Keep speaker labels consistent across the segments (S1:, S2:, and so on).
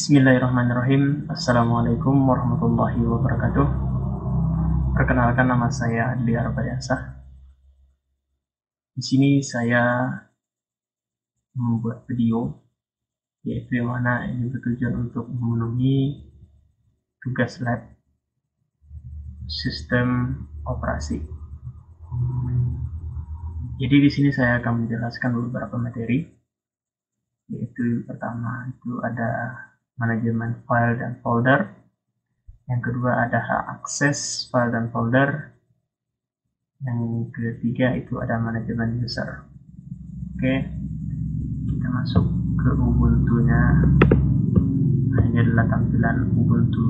S1: Bismillahirrahmanirrahim. Assalamualaikum warahmatullahi wabarakatuh. Perkenalkan, nama saya Adli Arbayansah. Di sini saya membuat video, yaitu yang mana ini bertujuan untuk memenuhi tugas lab sistem operasi. Jadi di sini saya akan menjelaskan beberapa materi, yaitu yang pertama itu ada manajemen file dan folder. Yang kedua ada hak akses file dan folder. Yang ketiga itu ada manajemen user. Oke, kita masuk ke Ubuntu-nya. Nah, ini adalah tampilan Ubuntu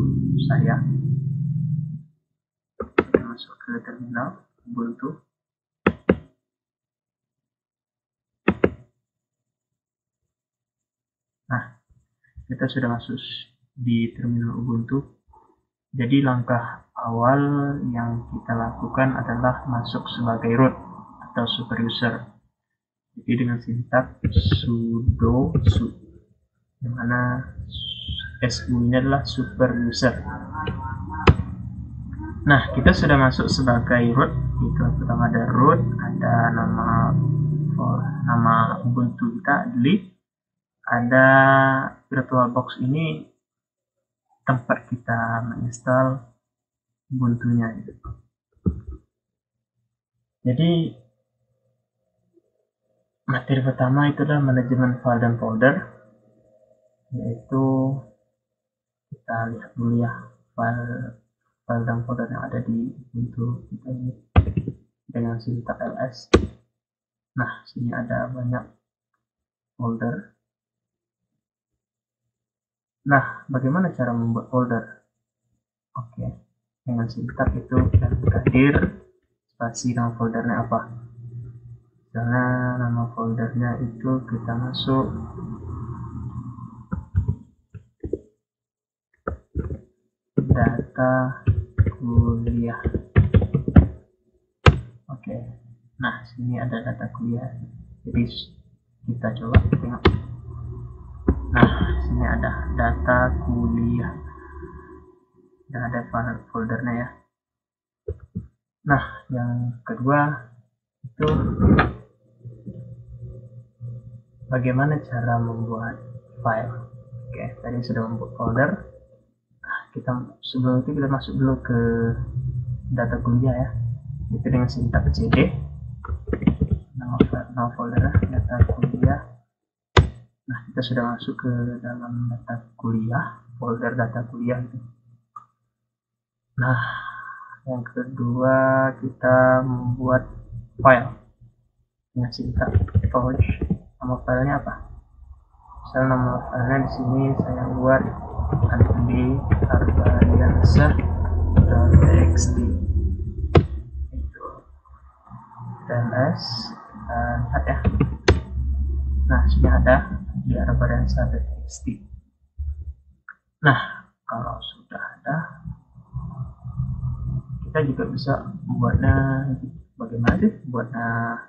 S1: saya. Kita masuk ke terminal Ubuntu. Nah, kita sudah masuk di terminal Ubuntu. Jadi langkah awal yang kita lakukan adalah masuk sebagai root atau super user. Jadi dengan sintak sudo su, yang mana su ini adalah super user. Nah, kita sudah masuk sebagai root. Itu pertama ada root, ada nama Ubuntu kita, delete, ada VirtualBox ini tempat kita menginstal Ubuntu-nya gitu. Jadi materi pertama itu adalah manajemen file dan folder, yaitu kita lihat dulu ya file dan folder yang ada di Ubuntu kita ini dengan sintak ls. Nah, sini ada banyak folder. Nah, bagaimana cara membuat folder? Oke, dengan sintak itu mkdir spasi nama foldernya apa. Misalnya nama foldernya itu kita masuk data kuliah. Oke, nah sini ada data kuliah. Jadi kita coba tengok. Nah, sini ada data kuliah dan ada foldernya ya. Nah, yang kedua itu bagaimana cara membuat file. Oke, tadi sudah membuat folder. Nah, sebelum itu kita masuk dulu ke data kuliah ya. Itu dengan sintak cd nama folder data kuliah. Nah, kita sudah masuk ke dalam data kuliah, folder data kuliah itu. Nah, yang kedua kita membuat file dengan sintak touch. Nama filenya apa? Misalnya nama filenya di sini saya buat Adli Arbayansah.txt. Itu TLS lihat ya. Nah, sudah ada di Arbayansah.txt. Nah, kalau sudah ada, kita juga bisa membuatnya bagaimana sih? Buatnya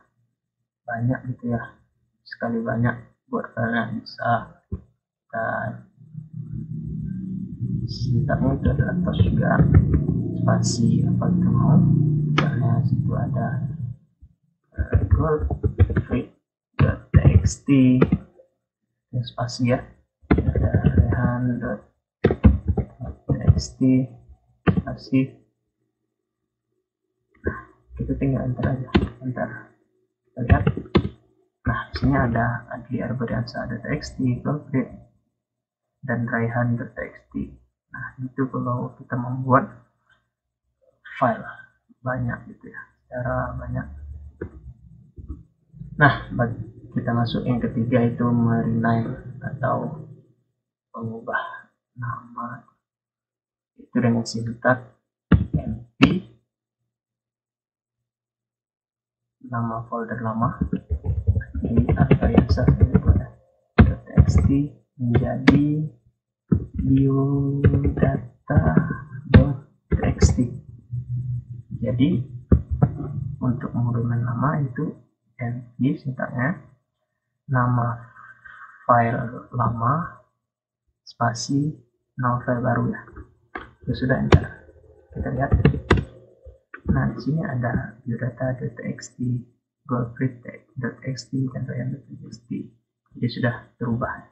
S1: banyak gitu ya, sekali banyak buat filenya bisa. Dan sintaknya itu adalah tos juga spasi apa kita mau. Misalnya situ ada golf.txt dan spasi ya, ada rehan.txt spasi. Kita tinggal enter aja, enter. Kita lihat. Nah, di sini ada Adli Arbayansah.txt, golf.txt dan raihan.txt. Nah, itu kalau kita membuat file banyak gitu ya, secara banyak. Nah, kita masuk yang ketiga itu merename atau mengubah nama. Itu dengan sintak mp nama folder lama di Arbayansah.txt menjadi biodata.txt. Jadi untuk mengubah nama itu mp sintaknya nama file lama spasi novel baru ya. Ya sudah, enter. Kita lihat. Nah, di sini ada biodata.txt, goldfried.txt, dan ryan.txt. Jadi sudah berubah.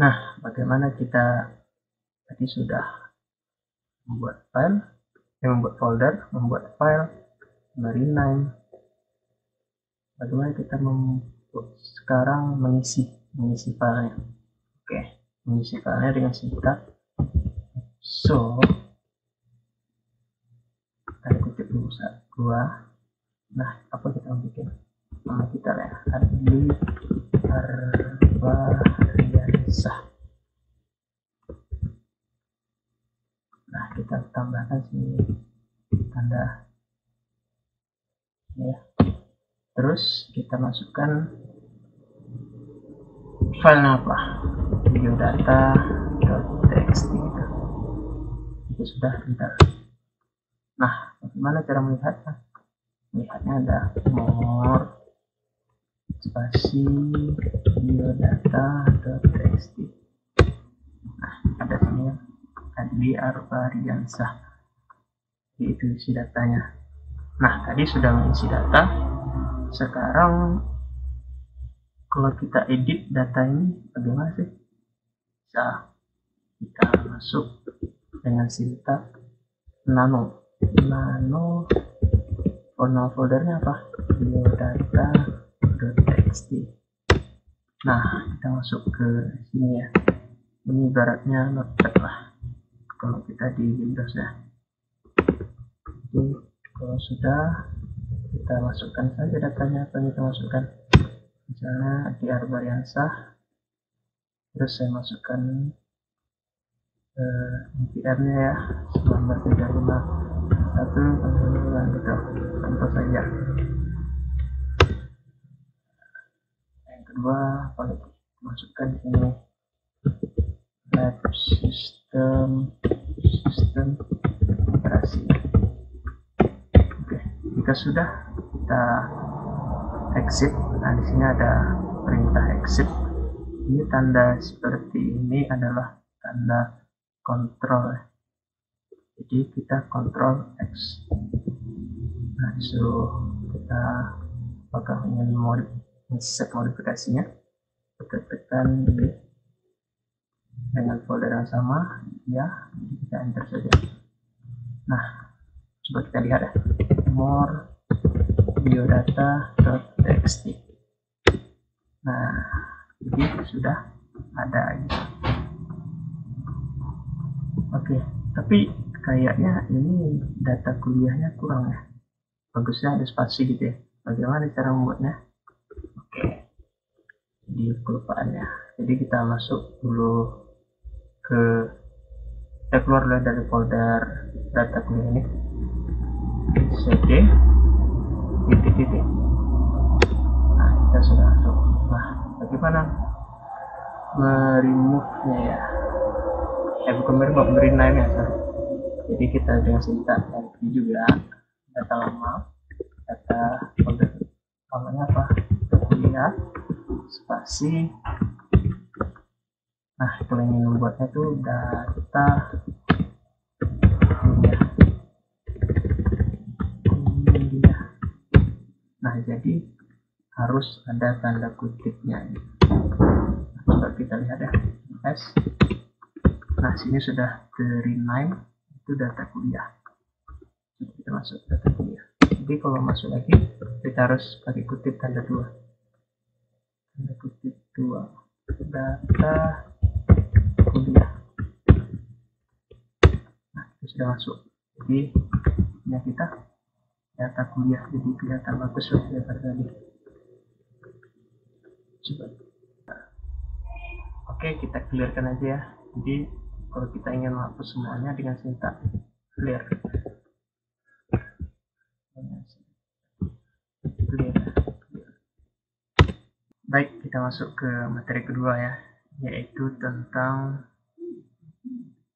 S1: Nah, bagaimana kita tadi sudah membuat file, membuat folder, membuat file, rename. Bagaimana kita sekarang mengisi filenya? Oke, mengisi filenya dengan singkat so tanda kutip dua. Nah, apa kita mau bikin? Nama kita ya, Adli Arbaryasah. Nah, kita tambahkan sini tanda ya. Terus kita masukkan file apa? biodata.txt. Itu sudah bentar. Nah, bagaimana cara melihatnya? Melihatnya ada more spasi biodata.txt. Nah, ada sini Adli Arbaryasah. Itu isi datanya. Nah, tadi sudah mengisi data. Sekarang kalau kita edit data ini bagaimana sih? Bisa kita masuk dengan sintak nano foldernya apa? biodata.txt. Nah, kita masuk ke sini ya. Ini ibaratnya notepad lah kalau kita di Windows ya. Jadi kalau sudah, kita masukkan saja datanya apa yang kita masukkan. Misalnya di Arbaryasah, terus saya masukkan NPR-nya ya, 19351 gitu, contoh saja. Yang kedua, apa lagi? Masukkan ini lab system operasi. Oke, jika sudah, kita exit. Nah, di sini ada perintah exit. Ini tanda seperti ini adalah tanda kontrol. Jadi kita kontrol X. Nah, disuruh kita apakah ingin set modifikasinya, kita tekan dengan folder yang sama ya, jadi kita enter saja. Nah, coba kita lihat ya, more biodata.txt. Nah, jadi sudah ada gitu. Oke, tapi kayaknya ini data kuliahnya kurang ya. Bagusnya ada spasi gitu ya. Bagaimana cara membuatnya? Oke, di kelupaan ya. Jadi kita masuk dulu kita keluar dulu dari folder data kuliah ini. cd titik. Nah, kita sudah masuk. Nah, bagaimana remove-nya ya? Bukan rename ya, sorry. Jadi kita dengan sintak ganti juga data lama, data folder namanya apa? Kuliah spasi. Nah, kalau ingin membuatnya itu data kuliah. Nah, jadi harus ada tanda kutipnya. Coba kita lihat ya. Nah, sini sudah rename, itu data kuliah. Jadi kita masuk data kuliah. Jadi kalau masuk lagi, kita harus pakai kutip tanda 2. Tanda kutip 2. Data kuliah. Nah, itu sudah masuk. Jadi, ya kita data kuliah. Jadi kelihatan bagus loh data tadi. Coba. Oke, kita clearkan aja ya. Jadi kalau kita ingin menghapus semuanya dengan sintak clear. Baik, kita masuk ke materi kedua ya, yaitu tentang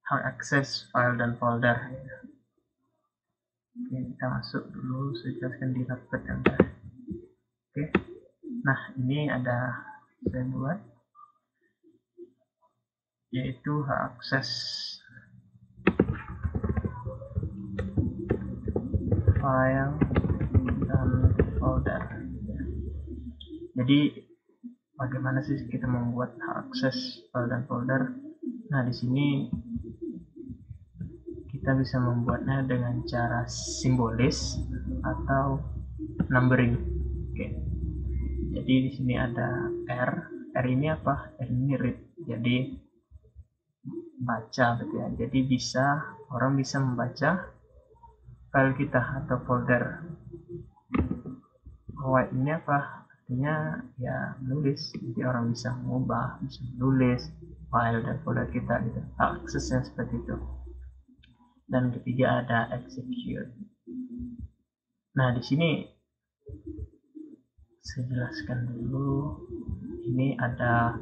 S1: how access file dan folder. Oke, kita masuk dulu, saya jelaskan di notepad yang tadi. Oke, nah ini ada saya buat yaitu hak akses file dan folder. Jadi bagaimana sih kita membuat hak akses file dan folder? Nah, di sini kita bisa membuatnya dengan cara simbolis atau numbering. Oke. Jadi di sini ada R. R ini apa? R ini read. Jadi baca gitu ya. Jadi orang bisa membaca file kita atau folder. Write ini apa? Artinya ya menulis. Jadi orang bisa mengubah, bisa menulis file dan folder kita gitu. Aksesnya seperti itu. Dan ketiga ada execute. Nah, di sini saya jelaskan dulu. Ini ada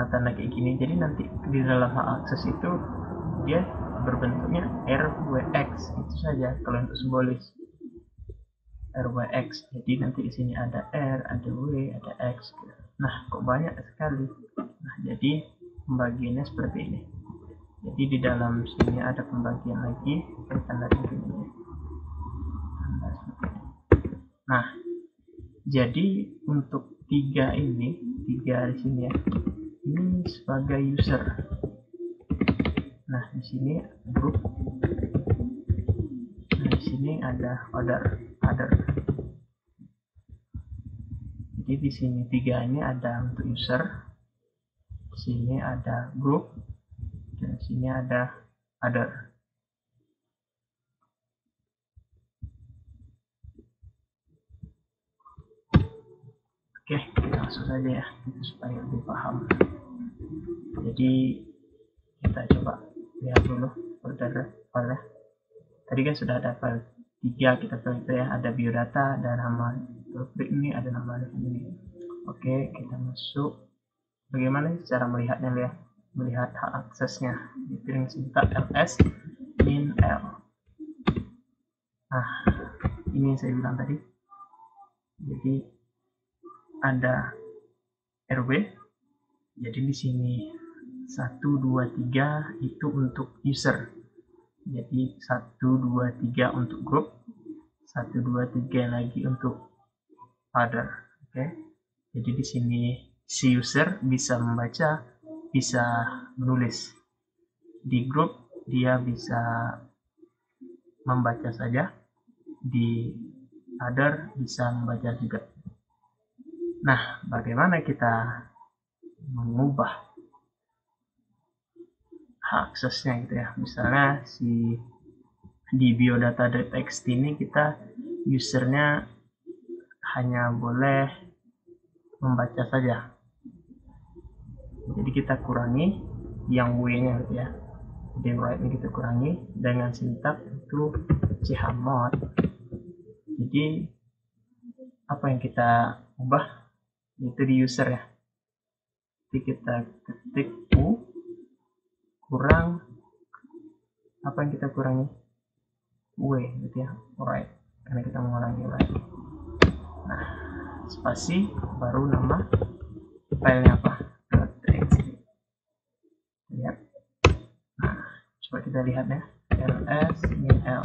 S1: tanda kayak gini. Jadi nanti di dalam hak akses itu dia berbentuknya RWX itu saja kalau untuk simbolis. RWX. Jadi nanti di sini ada R, ada W, ada X. Nah, kok banyak sekali. Nah, jadi pembagiannya seperti ini. Jadi di dalam sini ada pembagian lagi, tanda begini. Nah, jadi untuk tiga di sini ya, ini sebagai user. Nah, di sini group. Nah, di sini ada other. Jadi di sini tiga ini ada untuk user, di sini ada group, dan di sini ada other. Oke, kita langsung saja ya, supaya lebih paham. Jadi kita coba lihat dulu folder file. Tadi kan sudah ada file 3 kita pilih itu ya, ada biodata, ada nama ini, ada nama ini. Oke, kita masuk. Bagaimana cara melihatnya ya? Melihat hak aksesnya. Dipilih sintak ls min l. Nah, ini yang saya bilang tadi. Jadi ada RW. Jadi di sini 1, 2, 3 itu untuk user. Jadi 1, 2, 3 untuk group, 1, 2, 3 lagi untuk other. Oke. Jadi di sini si user bisa membaca, bisa menulis. Di grup dia bisa membaca saja, di other bisa membaca juga. Nah, bagaimana kita mengubah hak aksesnya gitu ya? Misalnya di biodata.txt ini kita usernya hanya boleh membaca saja. Jadi kita kurangi yang W-nya gitu ya. Jadi write ini kita kurangi dengan sintak itu chmod. Jadi apa yang kita ubah itu di user ya. Jadi kita ketik U kurang apa yang kita kurangi W gitu ya, write, karena kita mengulangi write. Nah, spasi baru nama filenya apa, .txt. Lihat. Nah, coba kita lihat ya, ls min l.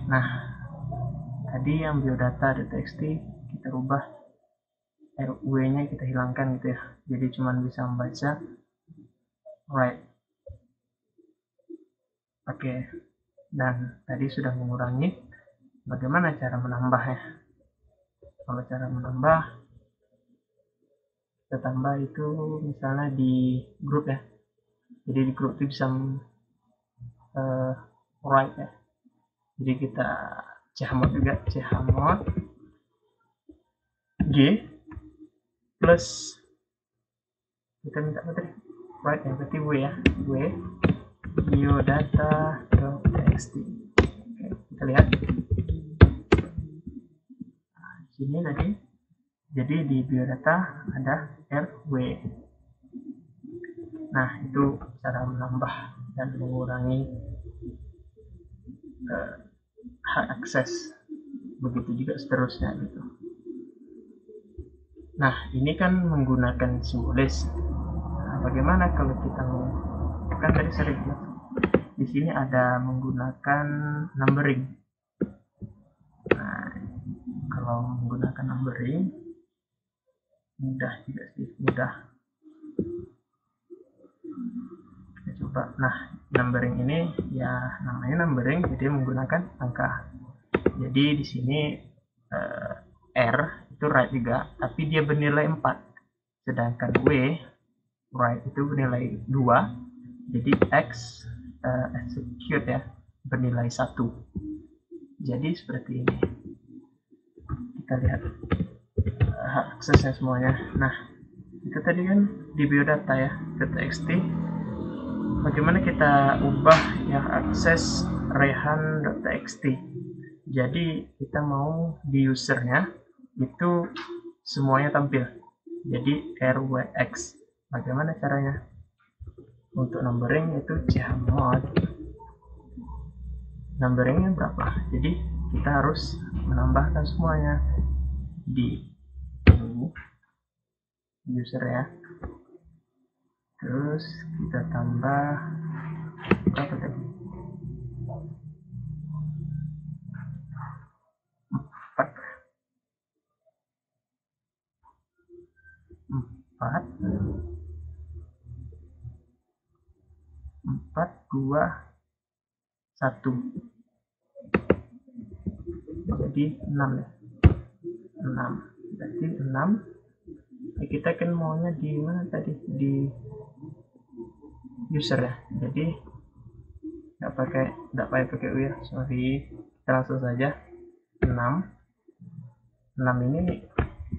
S1: Nah, tadi yang biodata.txt kita rubah rw-nya kita hilangkan gitu ya, jadi cuma bisa membaca write. Oke, dan tadi sudah mengurangi. Bagaimana cara menambahnya? Kalau cara menambah, kita tambah itu misalnya di grup ya. Jadi di grup itu bisa write ya. Jadi kita chmod juga, chmod g plus kita minta apa tadi? Write yang berarti w ya, w biodata.txt. Oke, kita lihat. Nah, sini tadi. Jadi di biodata ada RW. Nah, itu cara menambah dan mengurangi hak akses. Begitu juga seterusnya gitu. Nah, ini kan menggunakan simbolis. Nah, bagaimana kalau kita kan tadi sering di sini ada menggunakan numbering. Nah, kalau menggunakan numbering mudah juga sih, mudah. Kita coba. Nah, numbering ini ya namanya numbering, jadi menggunakan angka. Jadi di sini R itu right juga, tapi dia bernilai 4. Sedangkan right itu bernilai 2. Jadi X execute ya bernilai 1. Jadi seperti ini. Kita lihat aksesnya semuanya. Nah, itu tadi kan di biodata ya, .txt. Bagaimana kita ubah yang akses rehan.txt. Jadi kita mau di usernya itu semuanya tampil. Jadi rwx. Bagaimana caranya? Untuk numbering itu chmod. Numberingnya berapa? Jadi kita harus menambahkan semuanya di user ya. Terus kita tambah berapa tadi? 4 2 1. Jadi 6 ya. 6. Berarti 6. Kita kan maunya di mana tadi? Di user ya. Jadi nggak pakai U ya. Sorry. Kita langsung saja 6. 6 ini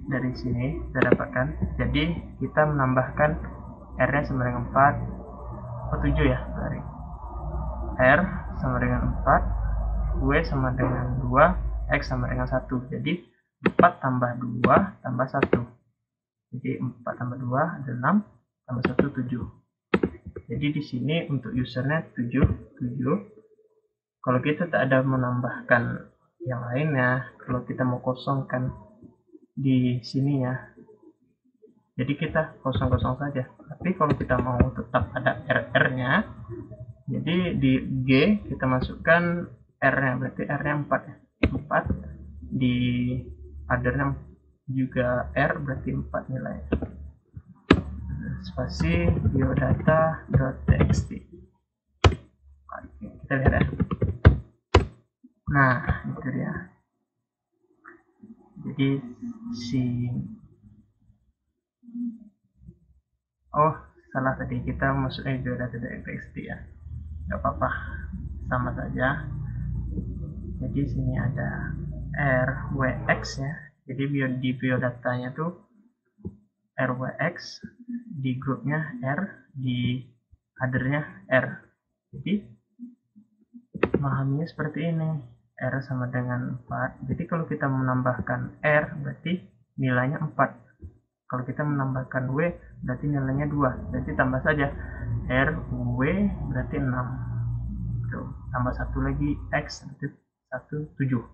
S1: dari sini kita dapatkan. Jadi kita menambahkan R-nya sama dengan 4. 7 ya. Sorry. R sama dengan 4. W sama dengan 2. X sama dengan 1. Jadi 4 tambah 2 tambah 1. Jadi 4 tambah 2 adalah 6 tambah 1 7. Jadi di sini untuk usernya 7. Kalau kita tak ada menambahkan yang lainnya, kalau kita mau kosongkan di sini ya, jadi kita kosong saja. Tapi kalau kita mau tetap ada RR-nya, jadi di G kita masukkan R-nya, berarti R-nya 4 ya. 4 di other-nya juga R, berarti 4 nilai. Spasi biodata.txt. Oke, kita lihat ya. Nah, itu dia. Jadi salah tadi, kita masuknya biodata.txt ya. Gak apa-apa, sama saja. Jadi sini ada rwx ya. Jadi di biodatanya tuh rwx, di grupnya R, di othernya R. Jadi memahaminya seperti ini. R sama dengan 4. Jadi kalau kita menambahkan R berarti nilainya 4. Kalau kita menambahkan W berarti nilainya 2. Berarti tambah saja R W berarti 6. Tuh, tambah 1 lagi X berarti 1 7.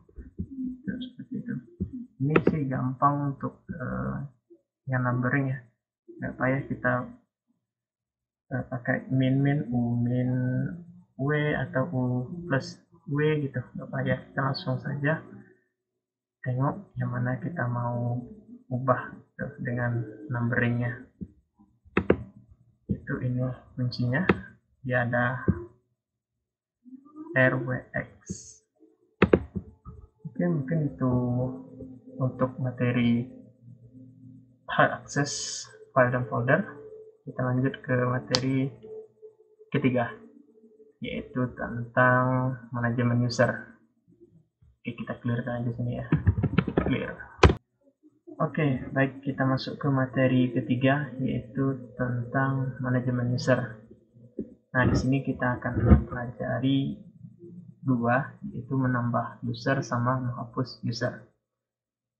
S1: Tuh, seperti itu. Ini sih gampang untuk yang numbering ya. Nggak payah kita pakai min U min W atau U plus W gitu, nggak payah. Kita langsung saja tengok yang mana kita mau ubah gitu, dengan numberingnya. Itu ini kuncinya, dia ada rwx. Oke, mungkin itu untuk materi hard access file dan folder. Kita lanjut ke materi ketiga, yaitu tentang manajemen user. Oke, kita clearkan aja sini ya. Clear. Oke, baik, kita masuk ke materi ketiga, yaitu tentang manajemen user. Nah, di sini kita akan mempelajari dua, yaitu menambah user sama menghapus user.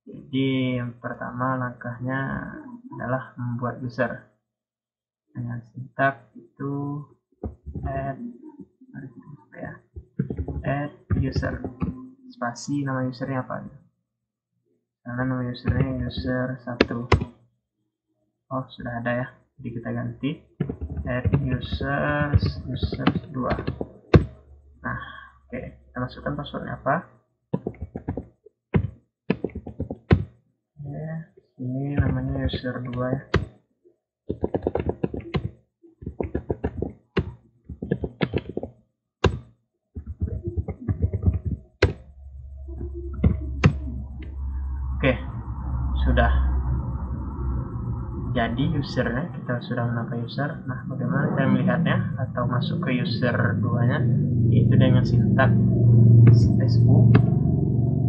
S1: Jadi yang pertama langkahnya adalah membuat user dengan sintak itu add user, spasi nama usernya apa, karena nama usernya user 1. Oh, sudah ada ya. Jadi kita ganti add users 2. Nah, oke, kita masukkan passwordnya apa. Ini namanya user 2 ya. Oke, sudah jadi usernya, kita sudah menambah user. Nah, bagaimana cara melihatnya atau masuk ke user 2 nya, yaitu dengan sintak su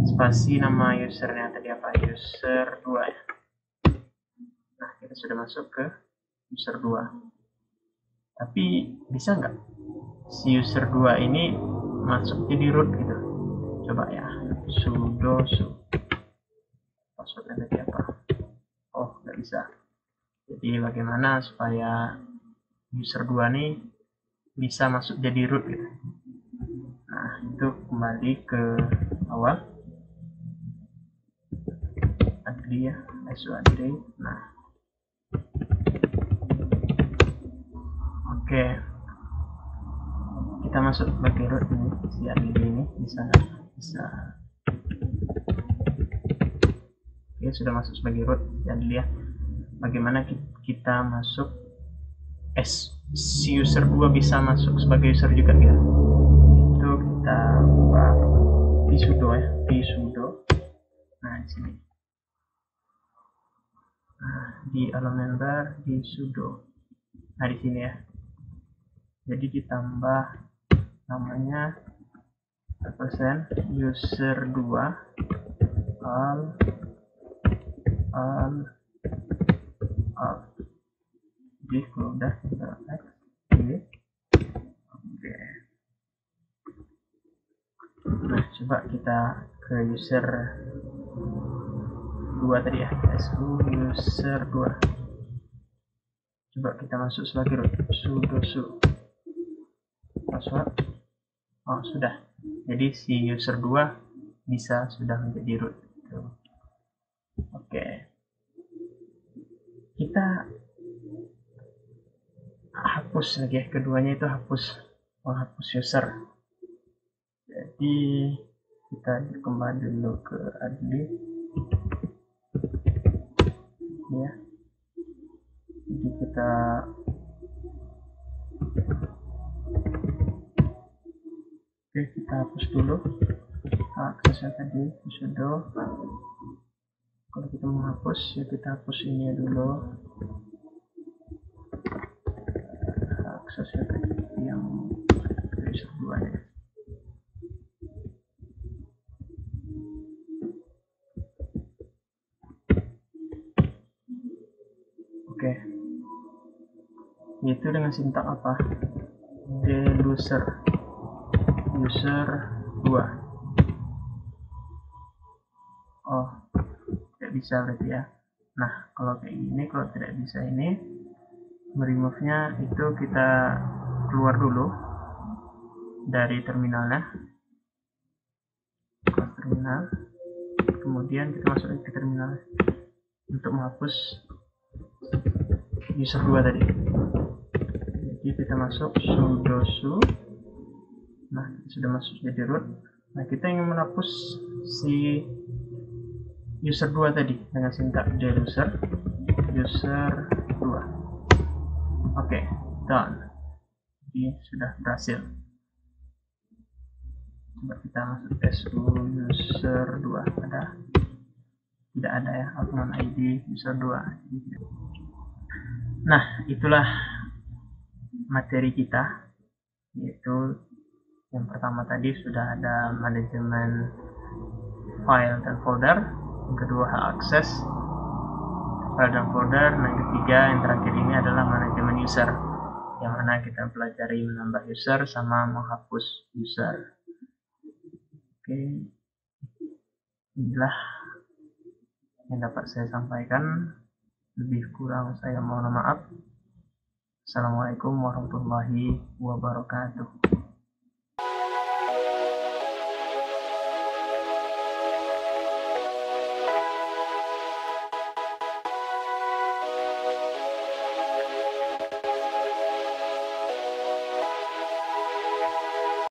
S1: spasi nama usernya tadi apa, user 2 ya. Nah, kita sudah masuk ke user 2. Tapi bisa nggak si user 2 ini masuk jadi root gitu? Coba ya, sudo su passwordnya tadi apa. Oh, nggak bisa. Jadi bagaimana supaya user 2 nih bisa masuk jadi root gitu. Nah, itu kembali ke awal adli ya, su-adli. Nah, oke, kita masuk sebagai root ini, si adli ini bisa. Oke, sudah masuk sebagai root si adli ya. Bagaimana kita masuk si user 2 bisa masuk sebagai user juga gitu. Itu kita buka vsudo ya, vsudo. Nah, di sini. Nah, di elemen bar di sudo. Nah, di sini ya. Jadi ditambah namanya persen user 2 al. Jadi kalau udah kita oke. Nah, coba kita ke user 2 tadi ya, user 2. Coba kita masuk sebagai root, sudo su password. Oh, sudah. Jadi si user 2 bisa sudah menjadi root. Oke. Kita hapus lagi ya, keduanya itu menghapus user. Jadi kita kembali dulu ke adli ya. Jadi kita hapus dulu aksesnya tadi sudo. Kalau kita menghapus ya kita hapus ini dulu, aksesnya tadi yang user 2 ya. Oke, itu dengan sintak apa, deluser user 2. Oh, tidak bisa berarti ya. Nah, kalau kayak gini, kalau tidak bisa ini meremove-nya itu kita keluar dulu dari terminalnya, ke terminal, kemudian kita masuk ke terminal untuk menghapus user 2 tadi. Jadi kita masuk sudo su. Nah, sudah masuk jadi root. Nah, kita ingin menghapus si user 2 tadi dengan sintak deluser user 2. Oke, done. Jadi sudah berhasil. Coba kita masuk su user 2. Tidak ada ya, admin ID user 2. Nah, itulah materi kita, yaitu yang pertama tadi sudah ada manajemen file dan folder, yang kedua hak akses file dan folder, dan yang ketiga yang terakhir ini adalah manajemen user, yang mana kita pelajari menambah user sama menghapus user. Oke, inilah yang dapat saya sampaikan. Lebih kurang saya mohon maaf. Assalamualaikum warahmatullahi wabarakatuh.